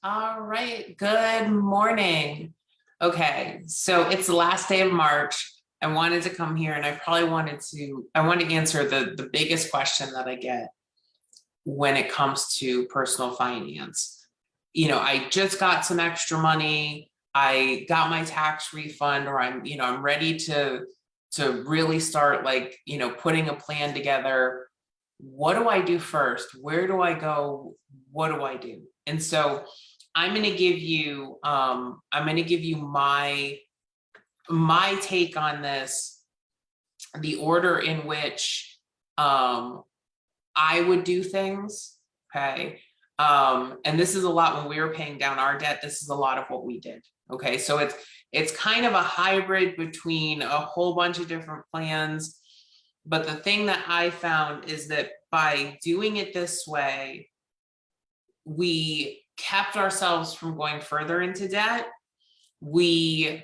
All right, good morning. Okay, so it's the last day of March. I wanted to come here and I want to answer the biggest question that I get when it comes to personal finance. I just got some extra money. I got my tax refund, or I'm ready to really start putting a plan together. What do I do first? Where do I go? What do I do? And so I'm going to give you my take on this, the order in which I would do things. Okay. And this is a lot when we were paying down our debt. This is a lot of what we did. Okay. So it's kind of a hybrid between a whole bunch of different plans. But the thing that I found is that by doing it this way, we kept ourselves from going further into debt. We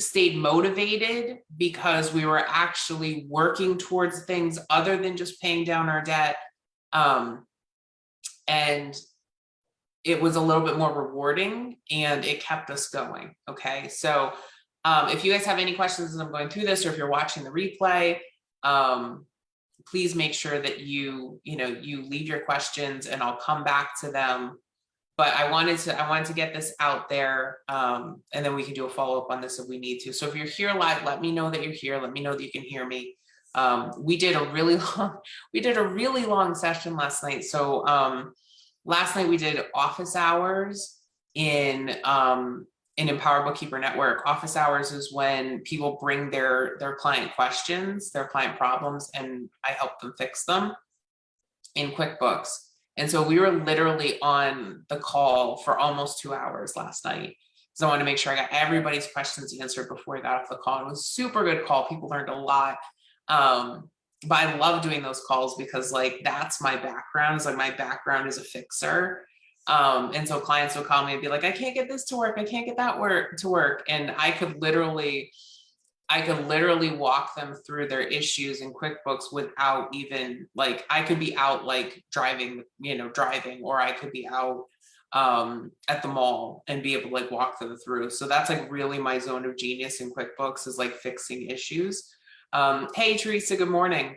stayed motivated because we were actually working towards things other than just paying down our debt. And it was a little bit more rewarding and it kept us going. Okay. So if you guys have any questions as I'm going through this, or if you're watching the replay, please make sure that you leave your questions and I'll come back to them. But I wanted to get this out there, and then we can do a follow-up on this if we need to. So if you're here live, let me know that you're here. Let me know that you can hear me. We did a really long session last night. So last night we did office hours in Empower Bookkeeper Network. Office hours is when people bring their client questions, their client problems, and I help them fix them in QuickBooks. And so we were literally on the call for almost 2 hours last night. So I wanted to make sure I got everybody's questions answered before we got off the call. It was a super good call. People learned a lot. But I love doing those calls because that's my background. My background is a fixer. And so clients will call me and be like, I can't get this to work. I can't get that to work. And I could literally walk them through their issues in QuickBooks without even I could be out driving, or I could be out at the mall and be able to walk them through. So that's really my zone of genius in QuickBooks is fixing issues. Hey, Teresa, good morning.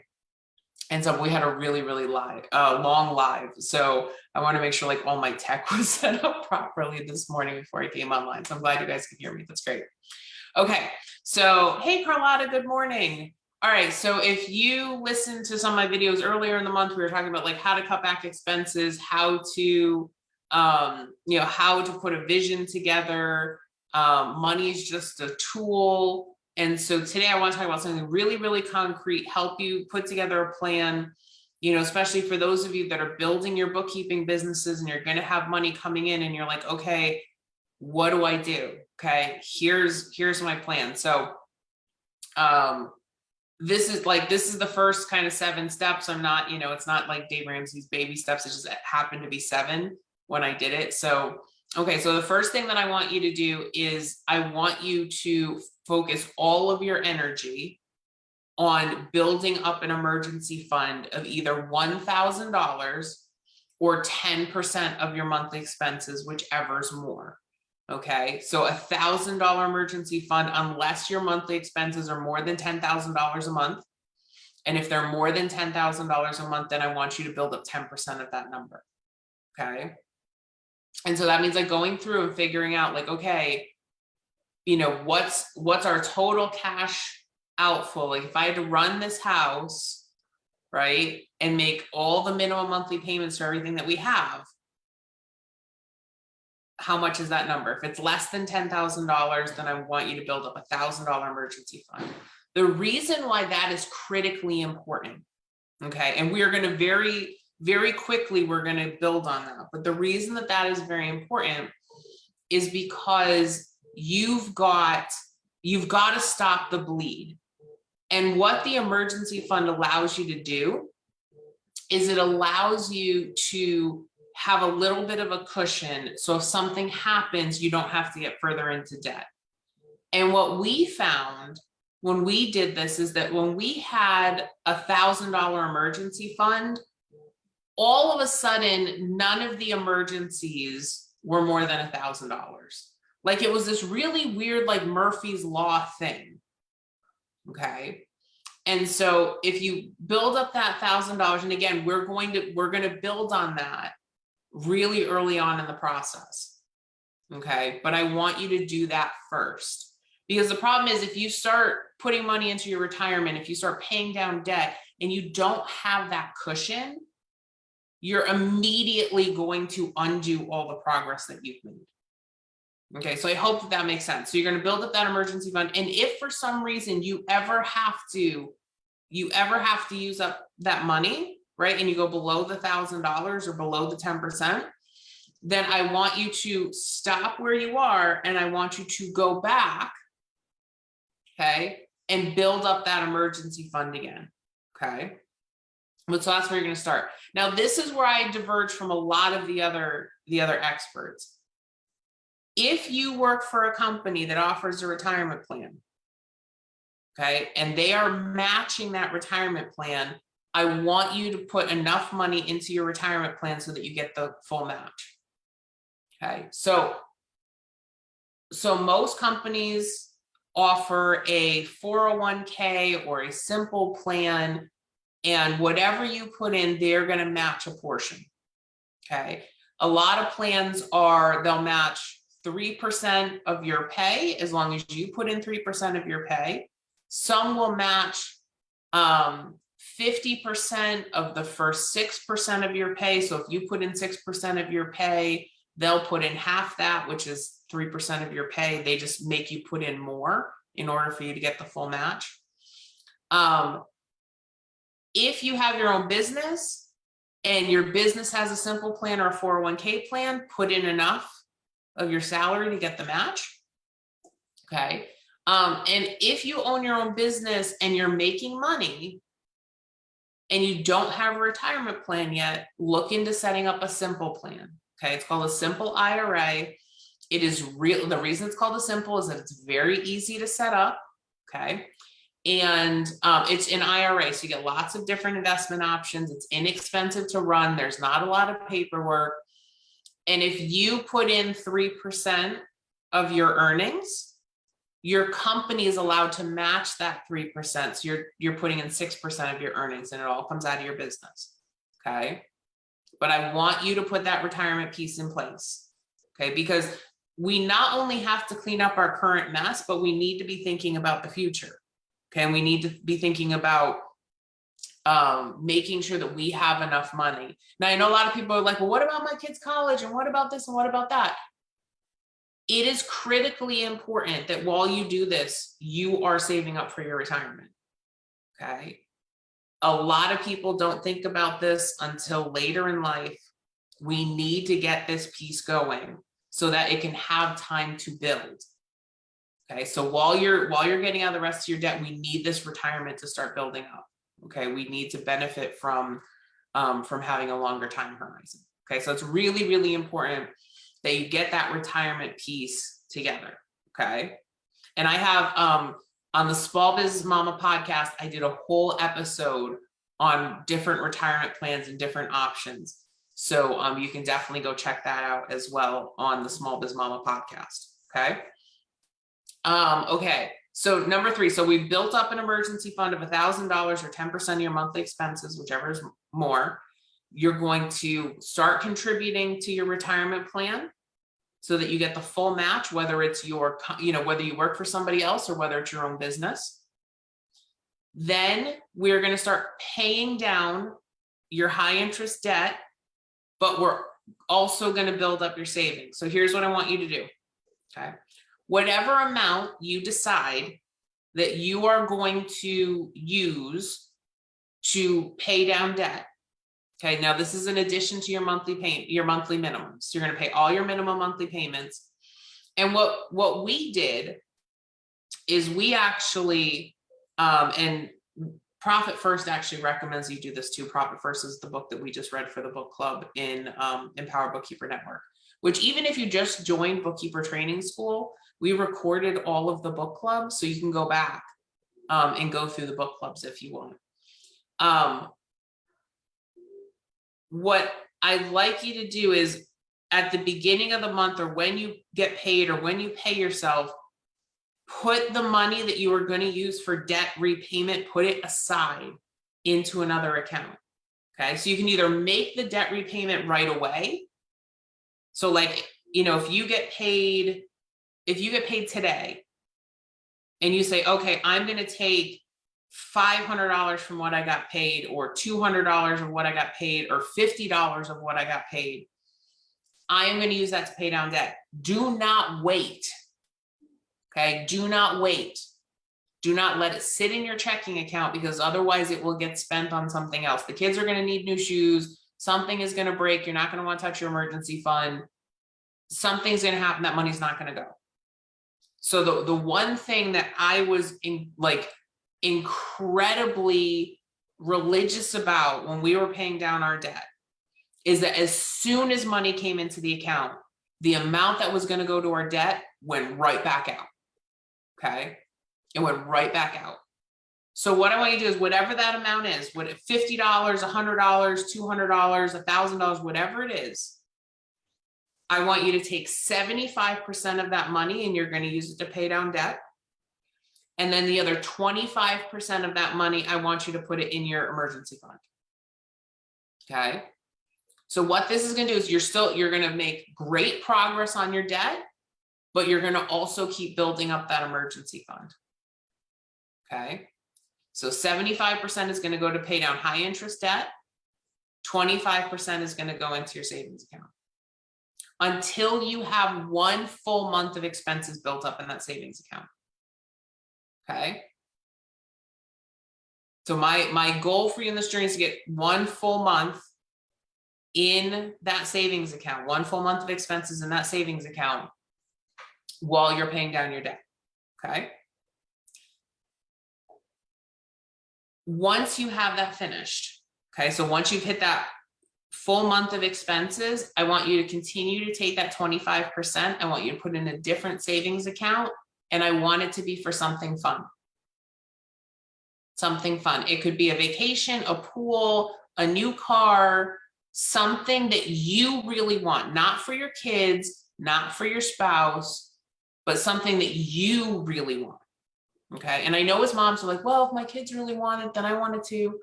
And so we had a really long live. So I want to make sure all my tech was set up properly this morning before I came online. So I'm glad you guys can hear me. That's great. Okay, so hey Carlotta, good morning. All right, so if you listened to some of my videos earlier in the month, we were talking about how to cut back expenses, how to how to put a vision together. Money is just a tool. And so today I want to talk about something really concrete, help you put together a plan, especially for those of you that are building your bookkeeping businesses and you're going to have money coming in and you're like, okay, what do I do? Okay, here's my plan. So this is the first kind of 7 steps. I'm not, it's not like Dave Ramsey's baby steps. It just happened to be 7 when I did it. So, okay, so the first thing that I want you to do is I want you to focus all of your energy on building up an emergency fund of either $1,000 or 10% of your monthly expenses, whichever's more. Okay, so $1,000 emergency fund, unless your monthly expenses are more than $10,000 a month. And if they're more than $10,000 a month, then I want you to build up 10% of that number. Okay. And so that means going through and figuring out okay, what's our total cash outflow? If I had to run this house, right, and make all the minimum monthly payments for everything that we have, how much is that number? If it's less than $10,000, then I want you to build up $1,000 emergency fund. The reason why that is critically important, okay, and we are going to very quickly, we're going to build on that. But the reason that is very important is because you've got to stop the bleed. And what the emergency fund allows you to do is it allows you to have a little bit of a cushion. So if something happens, you don't have to get further into debt. And what we found when we did this is that when we had $1,000 emergency fund, all of a sudden, none of the emergencies were more than $1,000. Like it was this really weird, like Murphy's Law thing. Okay. And so if you build up that $1,000, and again, we're going to build on that really early on in the process. Okay. But I want you to do that first, because the problem is if you start putting money into your retirement, if you start paying down debt and you don't have that cushion, you're immediately going to undo all the progress that you've made. Okay, so I hope that makes sense. So you're going to build up that emergency fund. And if for some reason you ever have to use up that money, right, and you go below the $1,000 or below the 10%, then I want you to stop where you are and I want you to go back, okay, and build up that emergency fund again, okay? So that's where you're going to start. Now, this is where I diverge from a lot of the other experts. If you work for a company that offers a retirement plan, okay, and they are matching that retirement plan, I want you to put enough money into your retirement plan so that you get the full match. Okay, so most companies offer a 401k or a simple plan, and whatever you put in, they're going to match a portion. Okay, a lot of plans they'll match 3% of your pay as long as you put in 3% of your pay. Some will match 50% of the first 6% of your pay. So if you put in 6% of your pay, they'll put in half that, which is 3% of your pay. They just make you put in more in order for you to get the full match. If you have your own business and your business has a simple plan or a 401k plan, put in enough of your salary to get the match. Okay. And if you own your own business and you're making money and you don't have a retirement plan yet, look into setting up a simple plan. Okay. It's called a simple IRA. It is real. The reason it's called a simple is that it's very easy to set up. Okay. And it's an IRA. So you get lots of different investment options. It's inexpensive to run. There's not a lot of paperwork. And if you put in 3% of your earnings, your company is allowed to match that 3%. So you're putting in 6% of your earnings and it all comes out of your business. Okay. But I want you to put that retirement piece in place. Okay. Because we not only have to clean up our current mess, but we need to be thinking about the future. Okay. And we need to be thinking about making sure that we have enough money. Now, I know a lot of people are like, well, what about my kids' college? And what about this? And what about that? It is critically important that while you do this, you are saving up for your retirement. Okay. A lot of people don't think about this until later in life. We need to get this piece going so that it can have time to build. Okay. So while you're getting out the rest of your debt, we need this retirement to start building up. Okay. We need to benefit from having a longer time horizon. Okay. So it's really, really important that you get that retirement piece together. Okay. And I have, on the Small Business Mama podcast, I did a whole episode on different retirement plans and different options. So you can definitely go check that out as well on the Small Business Mama podcast. Okay. Okay. So number 3, so we built up an emergency fund of $1,000 or 10% of your monthly expenses, whichever is more. You're going to start contributing to your retirement plan so that you get the full match, whether it's whether you work for somebody else or whether it's your own business. Then we're going to start paying down your high interest debt, but we're also going to build up your savings. So here's what I want you to do. Okay. Whatever amount you decide that you are going to use to pay down debt. Okay, now this is in addition to your monthly minimums. So you're going to pay all your minimum monthly payments. And what we did is we actually, and Profit First actually recommends you do this too. Profit First is the book that we just read for the book club in Empower Bookkeeper Network, which even if you just joined Bookkeeper Training School, we recorded all of the book clubs. So you can go back and go through the book clubs if you want. What I'd like you to do is at the beginning of the month, or when you get paid, or when you pay yourself, put the money that you are going to use for debt repayment, put it aside into another account. Okay, so you can either make the debt repayment right away. So like, you know, if you get paid today and you say, okay, I'm going to take $500 from what I got paid, or $200 of what I got paid, or $50 of what I got paid, I am going to use that to pay down debt. Do not wait. Okay, do not wait. Do not let it sit in your checking account, because otherwise it will get spent on something else. The kids are going to need new shoes. Something is going to break. You're not going to want to touch your emergency fund. Something's going to happen. That money's not going to go. So the one thing that I was incredibly religious about when we were paying down our debt is that as soon as money came into the account, the amount that was going to go to our debt went right back out. Okay, it went right back out. So what I want you to do is, whatever that amount is, what, $50, $100, $200, $1,000, whatever it is, I want you to take 75% of that money and you're going to use it to pay down debt. And then the other 25% of that money, I want you to put it in your emergency fund. Okay. So what this is going to do is you're going to make great progress on your debt, but you're going to also keep building up that emergency fund. Okay. So 75% is going to go to pay down high interest debt. 25% is going to go into your savings account until you have 1 full month of expenses built up in that savings account. Okay. So my goal for you in this journey is to get 1 full month in that savings account, 1 full month of expenses in that savings account while you're paying down your debt. Okay. Once you have that finished, okay, so once you've hit that full month of expenses, I want you to continue to take that 25%. I want you to put in a different savings account, and I want it to be for something fun. Something fun. It could be a vacation, a pool, a new car, something that you really want, not for your kids, not for your spouse, but something that you really want. Okay. And I know as moms are like, well, if my kids really want it, then I want it to.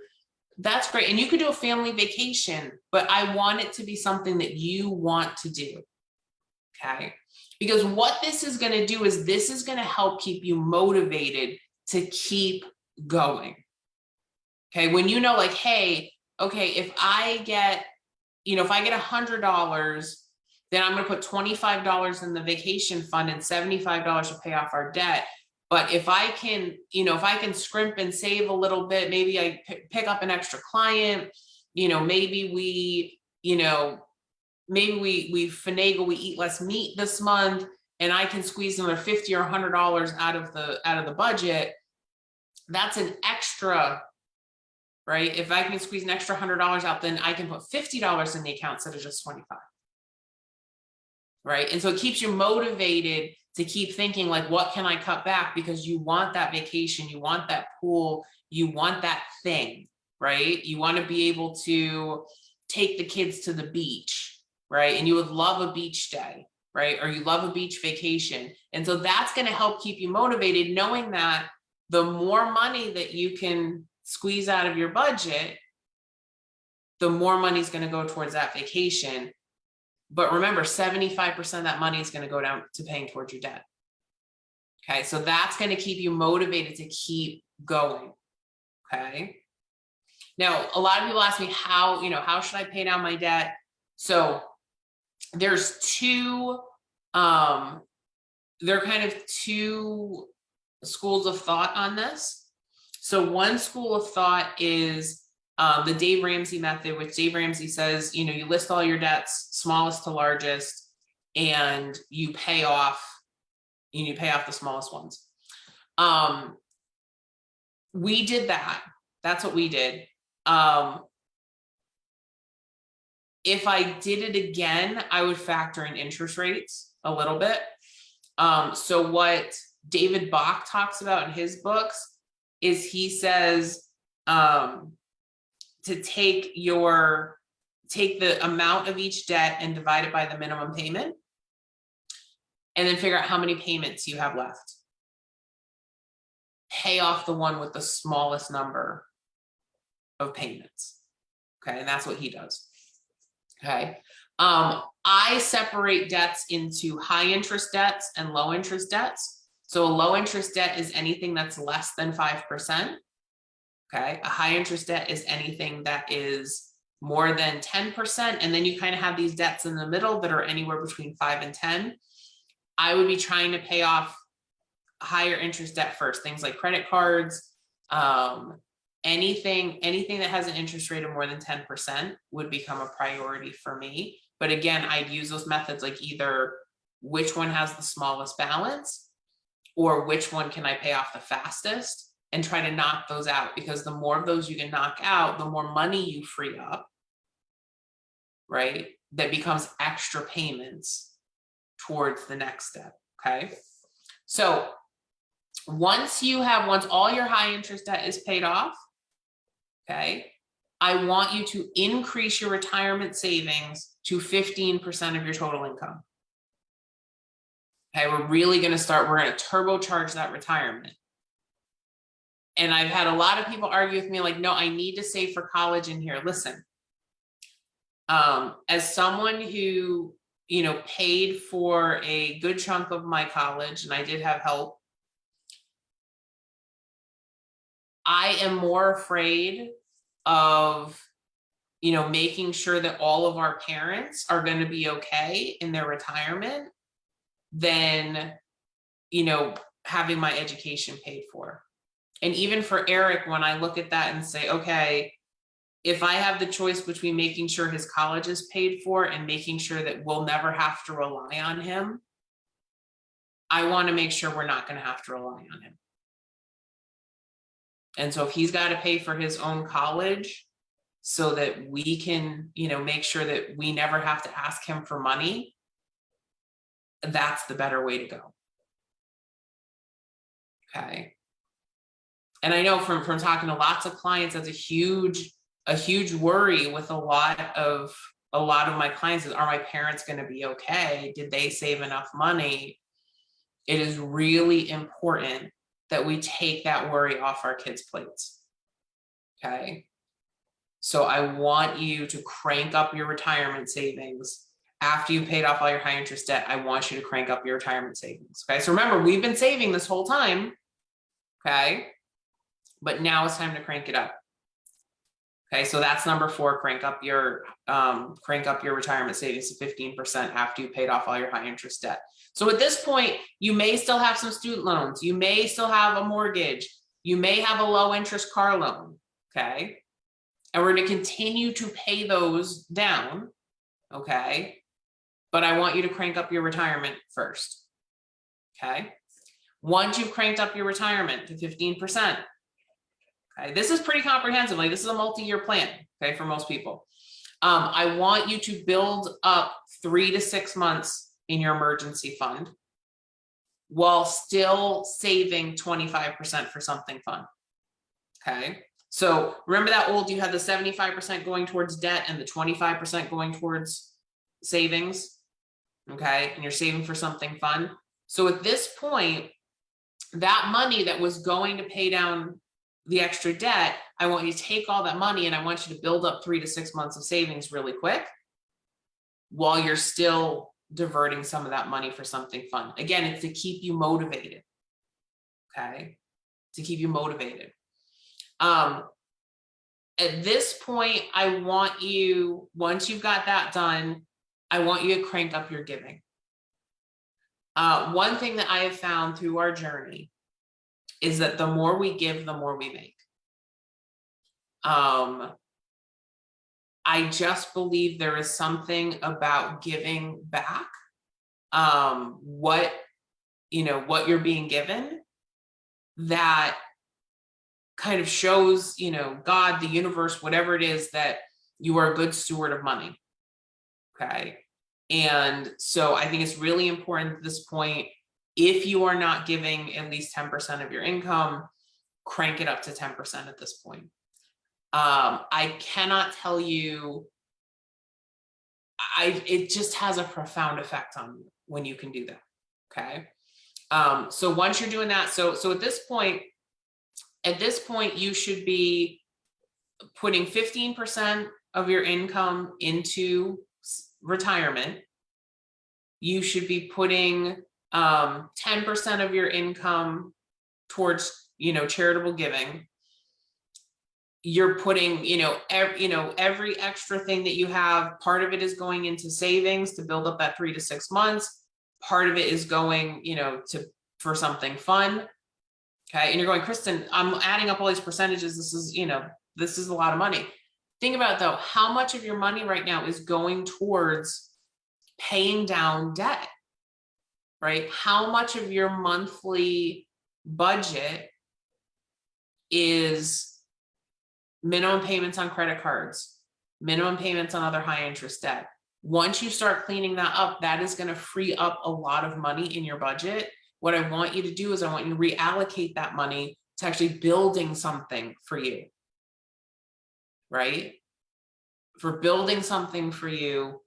That's great. And you could do a family vacation, but I want it to be something that you want to do. Okay. Because what this is going to do is this is going to help keep you motivated to keep going. Okay. When you know, like, hey, okay, if I get $100, then I'm going to put $25 in the vacation fund and $75 to pay off our debt. But if I can, if I can scrimp and save a little bit, maybe I pick up an extra client, maybe we finagle, we eat less meat this month, and I can squeeze another $50 or $100 out of the budget. That's an extra, right? If I can squeeze an extra $100 out, then I can put $50 in the account instead of just 25. Right. And so it keeps you motivated to keep thinking, like, what can I cut back? Because you want that vacation, you want that pool, you want that thing, right? You want to be able to take the kids to the beach, right? And you would love a beach day, right? Or you love a beach vacation. And so that's going to help keep you motivated, knowing that the more money that you can squeeze out of your budget, the more money is going to go towards that vacation. But remember, 75% of that money is going to go down to paying towards your debt. Okay, so that's going to keep you motivated to keep going. Okay. Now, a lot of people ask me how should I pay down my debt? So there's two schools of thought on this. So one school of thought is the Dave Ramsey method, which Dave Ramsey says, you list all your debts, smallest to largest, and you pay off the smallest ones. We did that. That's what we did. If I did it again, I would factor in interest rates a little bit. So what David Bach talks about in his books is he says, to take your take the amount of each debt and divide it by the minimum payment, and then figure out how many payments you have left. Pay off the one with the smallest number of payments. Okay, and that's what he does. Okay. I separate debts into high interest debts and low interest debts. So a low interest debt is anything that's less than 5%. Okay. A high interest debt is anything that is more than 10%. And then you kind of have these debts in the middle that are anywhere between 5 and 10. I would be trying to pay off higher interest debt first, things like credit cards, anything that has an interest rate of more than 10% would become a priority for me. But again, I'd use those methods like either which one has the smallest balance or which one can I pay off the fastest, and try to knock those out, because the more of those you can knock out, the more money you free up, right? That becomes extra payments towards the next step. Okay. So once all your high interest debt is paid off, okay, I want you to increase your retirement savings to 15% of your total income. Okay, we're going to turbocharge that retirement. And I've had a lot of people argue with me like, no, I need to save for college in here. Listen, as someone who, paid for a good chunk of my college, and I did have help, I am more afraid of, making sure that all of our parents are going to be okay in their retirement than, having my education paid for. And even for Eric, when I look at that and say, okay, if I have the choice between making sure his college is paid for and making sure that we'll never have to rely on him, I want to make sure we're not going to have to rely on him. And so if he's got to pay for his own college so that we can, make sure that we never have to ask him for money, that's the better way to go. Okay. And I know from talking to lots of clients, that's a huge worry with a lot of my clients is, are my parents going to be okay? Did they save enough money? It is really important that we take that worry off our kids' plates. Okay. So I want you to crank up your retirement savings. After you paid off all your high interest debt, I want you to crank up your retirement savings. Okay. So remember, we've been saving this whole time. Okay. But now it's time to crank it up. Okay, so that's number 4, crank up your retirement savings to 15% after you paid off all your high interest debt. So at this point, you may still have some student loans, you may still have a mortgage, you may have a low interest car loan, okay? And we're going to continue to pay those down, okay? But I want you to crank up your retirement first, okay? Once you've cranked up your retirement to 15%, okay, this is pretty comprehensive. Like, this is a multi-year plan, okay, for most people. I want you to build up 3 to 6 months in your emergency fund while still saving 25% for something fun. Okay, so remember that you had the 75% going towards debt and the 25% going towards savings. Okay, and you're saving for something fun. So at this point, that money that was going to pay down the extra debt, I want you to take all that money and I want you to build up 3 to 6 months of savings really quick while you're still diverting some of that money for something fun. Again, it's to keep you motivated. Okay, to keep you motivated. At this point, I want you, once you've got that done, I want you to crank up your giving. One thing that I have found through our journey is that the more we give, the more we make. I just believe there is something about giving back, what you're being given, that kind of shows, God, the universe, whatever it is, that you are a good steward of money. Okay. And so I think it's really important at this point, if you are not giving at least 10% of your income, crank it up to 10% at this point. I cannot tell you it just has a profound effect on you when you can do that. Okay. So once you're doing that, so at this point, you should be putting 15% of your income into retirement. You should be putting 10% of your income towards, charitable giving. You're putting, every extra thing that you have, part of it is going into savings to build up that 3 to 6 months. Part of it is going, for something fun. Okay. And you're going, Kristen, I'm adding up all these percentages. This is a lot of money. Think about it though, how much of your money right now is going towards paying down debt, right? How much of your monthly budget is minimum payments on credit cards, minimum payments on other high interest debt? Once you start cleaning that up, that is going to free up a lot of money in your budget. What I want you to do is I want you to reallocate that money to actually building something for you, right? For building something for you.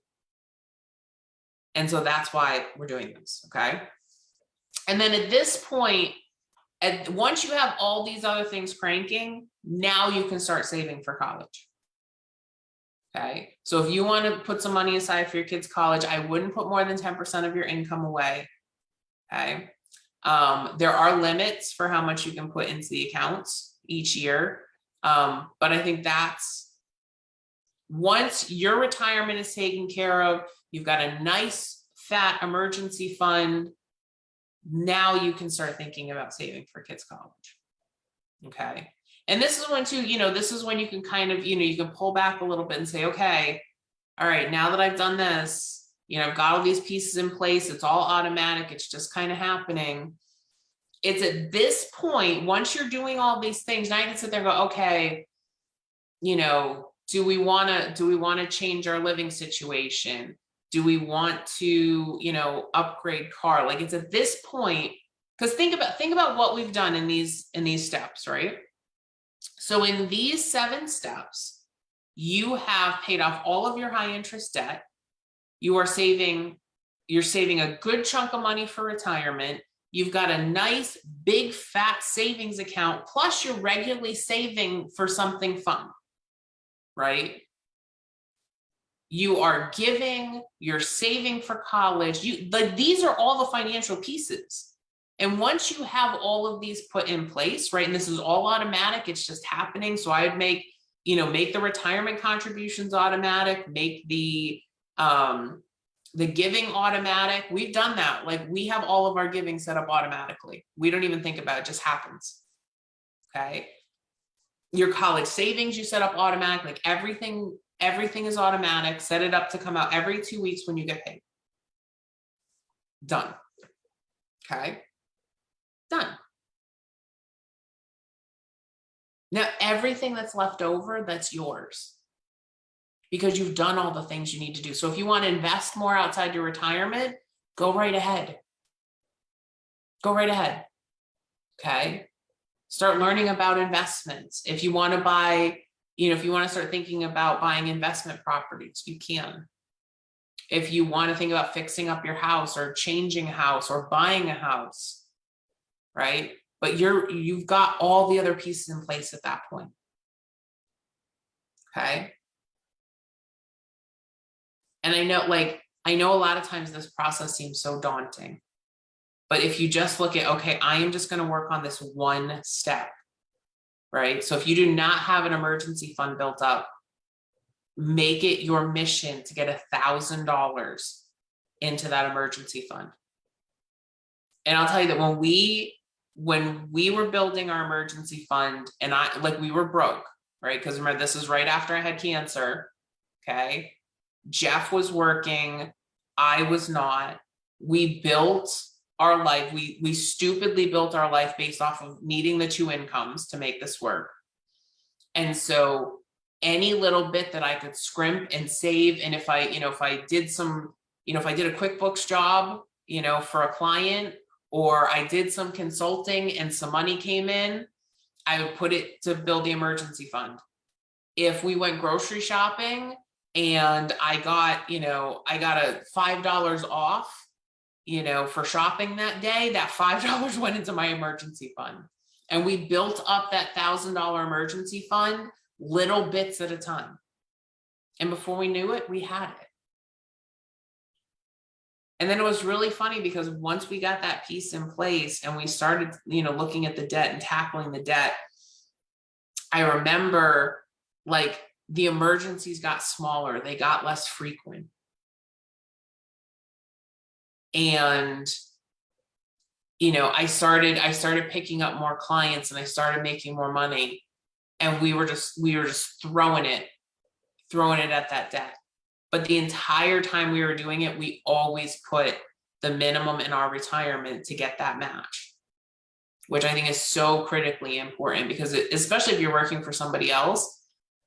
And so that's why we're doing this, okay? And then at this point, once you have all these other things cranking, now you can start saving for college. Okay, so if you want to put some money aside for your kids' college, I wouldn't put more than 10% of your income away. Okay, there are limits for how much you can put into the accounts each year. But I think that's, once your retirement is taken care of, you've got a nice fat emergency fund. Now you can start thinking about saving for kids' college. Okay. And this is when too, this is when you can kind of, you can pull back a little bit and say, okay, all right, now that I've done this, I've got all these pieces in place. It's all automatic. It's just kind of happening. It's at this point, once you're doing all these things, now you can sit there and go, okay, do we want to change our living situation? Do we want to, upgrade car? Like, it's at this point, because think about what we've done in these steps, right? So in these 7 steps, you have paid off all of your high interest debt. You're saving a good chunk of money for retirement. You've got a nice big fat savings account, plus you're regularly saving for something fun, right? You are giving, you're saving for college. These are all the financial pieces. And once you have all of these put in place, right, and this is all automatic, it's just happening. So I would make the retirement contributions automatic, make the giving automatic. We've done that. Like, we have all of our giving set up automatically. We don't even think about it, it just happens. Okay. Your college savings, you set up automatic, like everything is automatic. Set it up to come out every 2 weeks when you get paid. Done. Okay. Done. Now, everything that's left over, that's yours, because you've done all the things you need to do. So if you want to invest more outside your retirement, go right ahead. Go right ahead. Okay. Start learning about investments. If you want to buy, if you want to start thinking about buying investment properties, you can. If you want to think about fixing up your house or changing a house or buying a house, right? But you've got all the other pieces in place at that point. Okay. And I know a lot of times this process seems so daunting, but if you just look at, okay, I am just going to work on this one step, right? So if you do not have an emergency fund built up, make it your mission to get $1,000 into that emergency fund. And I'll tell you that when we were building our emergency fund, and we were broke, right? Because remember, this is right after I had cancer. Okay. Jeff was working. I was not. We built our life. We stupidly built our life based off of needing the 2 incomes to make this work. And so any little bit that I could scrimp and save, and if I did a QuickBooks job, for a client, or I did some consulting and some money came in, I would put it to build the emergency fund. If we went grocery shopping and I got a $5 off, for shopping that day. That $5 went into my emergency fund. And we built up that $1,000 emergency fund little bits at a time. And before we knew it, we had it. And then it was really funny because once we got that piece in place and we started, looking at the debt and tackling the debt, I remember like the emergencies got smaller, they got less frequent. And I started picking up more clients and I started making more money, and we were just throwing it at that debt. But the entire time we were doing it, we always put the minimum in our retirement to get that match, which I think is so critically important, because especially if you're working for somebody else,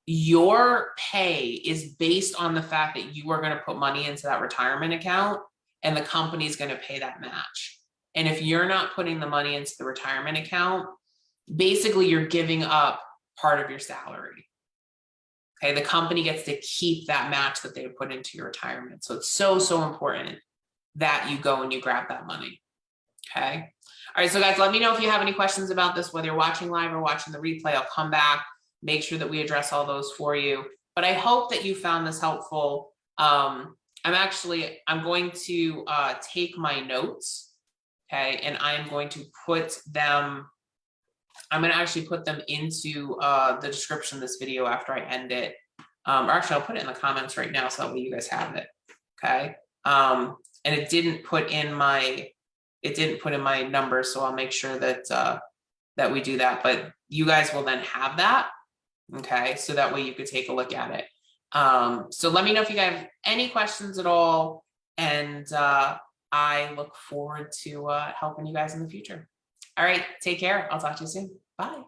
your pay is based on the fact that you are going to put money into that retirement account and the company is going to pay that match. And if you're not putting the money into the retirement account, basically you're giving up part of your salary. Okay, the company gets to keep that match that they put into your retirement. So it's so, so important that you go and you grab that money. Okay. All right, so guys, let me know if you have any questions about this, whether you're watching live or watching the replay. I'll come back, make sure that we address all those for you. But I hope that you found this helpful. I'm going to take my notes, okay, and I'm going to put them, actually put them into the description of this video after I end it. Or actually, I'll put it in the comments right now so that way you guys have it, okay? And it didn't put in my numbers, so I'll make sure that that we do that. But you guys will then have that, okay? So that way you could take a look at it. So let me know if you guys have any questions at all, and I look forward to helping you guys in the future. All right, take care. I'll talk to you soon. Bye.